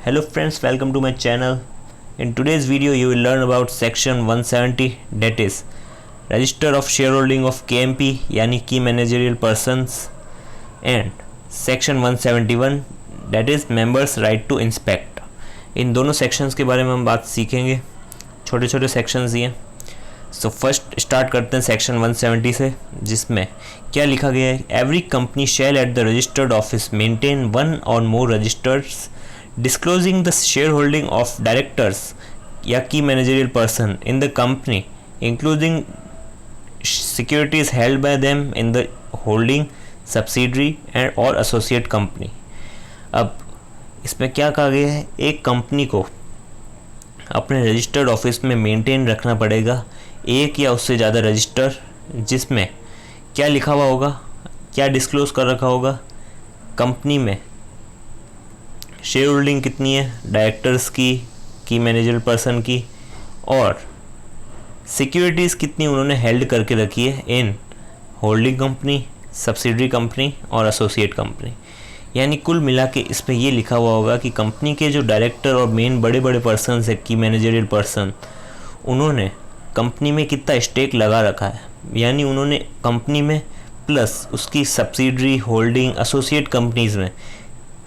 Hello friends, welcome to my channel. In today's video you will learn about section 170, that is register of shareholding of KMP यानी Key Managerial Persons, and section 171 that is members right to inspect. इन दोनों sections के बारे में हम बात सीखेंगे, छोटे छोटे sections ये. सो फर्स्ट स्टार्ट करते हैं सेक्शन 170 से, जिसमें क्या लिखा गया है. Every company shall at the registered office maintain one और more registers disclosing the share holding of directors या key managerial person in the company including securities held by them in the holding subsidiary and और associate company. अब इसमें क्या कहा गया है, एक कंपनी को अपने रजिस्टर्ड ऑफिस में मेंटेन रखना पड़ेगा एक या उससे ज़्यादा रजिस्टर, जिसमें क्या लिखा हुआ होगा, क्या डिस्क्लोज कर रखा होगा, कंपनी में शेयर होल्डिंग कितनी है डायरेक्टर्स की मैनेजर पर्सन की, और सिक्योरिटीज़ कितनी उन्होंने हेल्ड करके रखी है in holding company, subsidiary company और एसोसिएट कंपनी. यानी कुल मिला के इसमें ये लिखा हुआ होगा कि कंपनी के जो डायरेक्टर और मेन बड़े बड़े पर्सन है की मैनेजरियल पर्सन, उन्होंने कंपनी में कितना स्टेक लगा रखा है, यानी उन्होंने कंपनी में प्लस उसकी सब्सिडरी होल्डिंग एसोसिएट कंपनीज़ में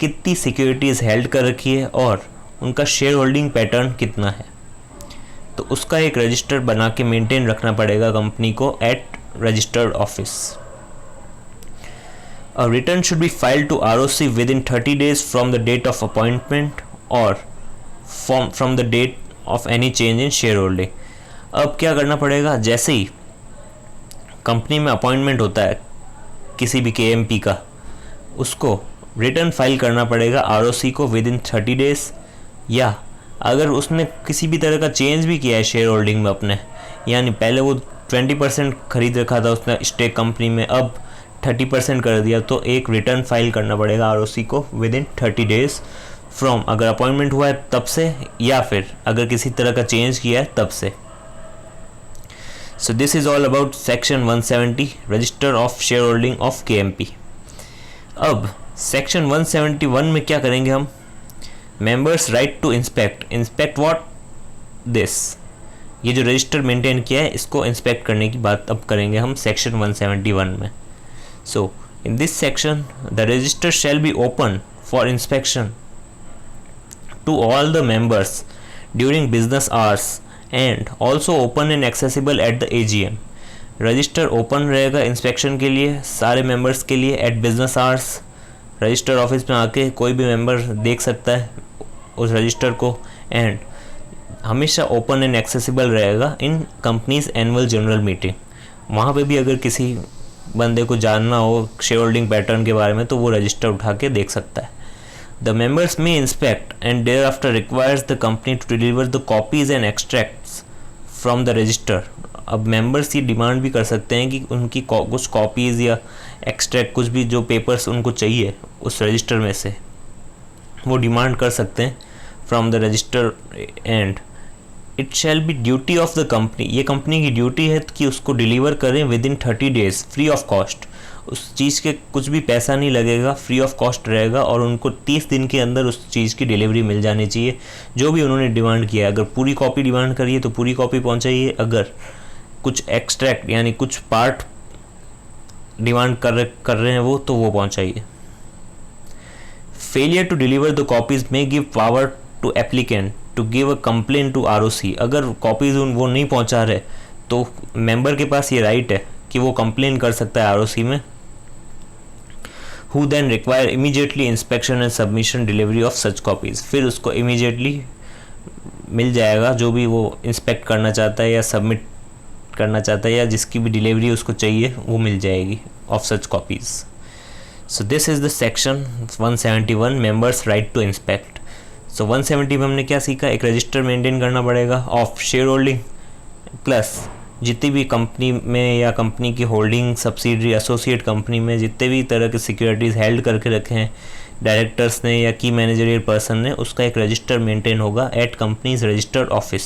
कितनी सिक्योरिटीज़ हेल्ड कर रखी है और उनका शेयर होल्डिंग पैटर्न कितना है. तो उसका एक रजिस्टर बना के मेंटेन रखना पड़ेगा कंपनी को at registered office. A return should be filed to ROC within 30 days from the date of appointment or from the date of any change in shareholding. अब क्या करना पड़ेगा, जैसे ही कंपनी में अपॉइंटमेंट होता है किसी भी KMP का, उसको रिटर्न फाइल करना पड़ेगा ROC को विद इन 30 डेज, या अगर उसने किसी भी तरह का चेंज भी किया है शेयर होल्डिंग में अपने, यानी पहले वो 20% खरीद रखा था उसने स्टेक कंपनी में, अब 30% कर दिया, तो एक रिटर्न फाइल करना पड़ेगा ROC को विद इन 30 डेज फ्रॉम अगर अपॉइंटमेंट हुआ है तब से, या फिर अगर किसी तरह का चेंज किया है तब से. So this is all about section 170 register of shareholding of KMP. अब section 171 में क्या करेंगे हम, members right to inspect what this, ये जो रजिस्टर मेंटेन किया है इसको इंस्पेक्ट करने की बात अब करेंगे हम section 171 में. So in this section the register shall be open for inspection to all the members during business hours and also open and accessible at the AGM. Register open रहेगा इंस्पेक्शन के लिए सारे मेंबर्स के लिए eight business hours. Register office में आके कोई भी मेंबर देख सकता है उस रजिस्टर को, एंड हमेशा ओपन एंड एक्सेसिबल रहेगा इन कंपनीज एनुअल जनरल मीटिंग. वहाँ पे भी अगर किसी बंदे को जानना हो शेयर होल्डिंग पैटर्न के बारे में तो वो रजिस्टर उठा के देख सकता है. The members may inspect and thereafter requires the company to deliver the copies and extracts from the register. अब members ये डिमांड भी कर सकते हैं कि उनकी कुछ कॉपीज़ या एक्सट्रैक्ट कुछ भी जो पेपर्स उनको चाहिए उस रजिस्टर में से वो डिमांड कर सकते हैं from the register, and it shall be duty of the company, ये कंपनी की ड्यूटी है कि उसको डिलीवर करें with in 30 days free of cost. उस चीज़ के कुछ भी पैसा नहीं लगेगा, फ्री ऑफ कॉस्ट रहेगा, और उनको 30 दिन के अंदर उस चीज़ की डिलीवरी मिल जानी चाहिए जो भी उन्होंने डिमांड किया है. अगर पूरी कॉपी डिमांड करिए तो पूरी कॉपी पहुंचाइए, अगर कुछ एक्सट्रैक्ट यानी कुछ पार्ट डिमांड कर रहे हैं वो तो वो पहुंचाइए. Failure to deliver the copies में give power to applicant to give a complaint to ROC. अगर कॉपीज़ वो नहीं पहुँचा रहे तो मेंबर के पास ये राइट है कि वो कंप्लेन कर सकता है ROC में. who then require immediately inspection and submission delivery of such copies. फिर उसको immediately मिल जाएगा जो भी वो इंस्पेक्ट करना चाहता है या सबमिट करना चाहता है या जिसकी भी डिलीवरी उसको चाहिए वो मिल जाएगी of such copies. So this is the section 171 members right to inspect. So 170 में हमने क्या सीखा, एक रजिस्टर मेंटेन करना पड़ेगा ऑफ शेयर होल्डिंग प्लस जितनी भी कंपनी में या कंपनी की होल्डिंग सब्सिडरी एसोसिएट कंपनी में जितने भी तरह के सिक्योरिटीज़ हेल्ड करके रखे हैं डायरेक्टर्स ने या की मैनेजरियल पर्सन ने, उसका एक रजिस्टर मेंटेन होगा एट कंपनीज रजिस्टर्ड ऑफिस.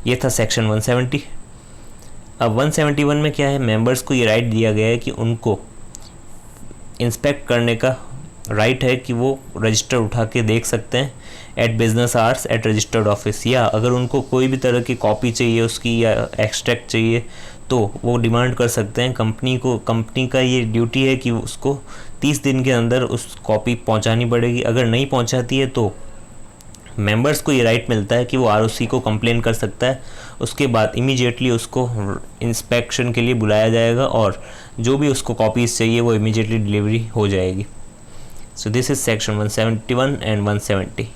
ये था सेक्शन 170. अब 171 में क्या है, मेंबर्स को ये राइट दिया गया है कि उनको इंस्पेक्ट करने का राइट है कि वो रजिस्टर उठा के देख सकते हैं at business hours at registered office, या अगर उनको कोई भी तरह की कॉपी चाहिए उसकी या एक्सट्रैक्ट चाहिए तो वो डिमांड कर सकते हैं कंपनी को। कंपनी का ये ड्यूटी है कि उसको 30 दिन के अंदर उस कॉपी पहुंचानी पड़ेगी। अगर नहीं पहुंचाती है तो मेंबर्स को ये राइट मिलता है कि वो आरओसी को कंप्लेन कर सकता है। उसके बाद इमीडिएटली उसको इंस्पेक्शन के लिए बुलाया जाएगा और जो भी उसको कॉपीज़ चाहिए वो इमीडिएटली डिलीवरी हो जाएगी। So this is section 171 and 170।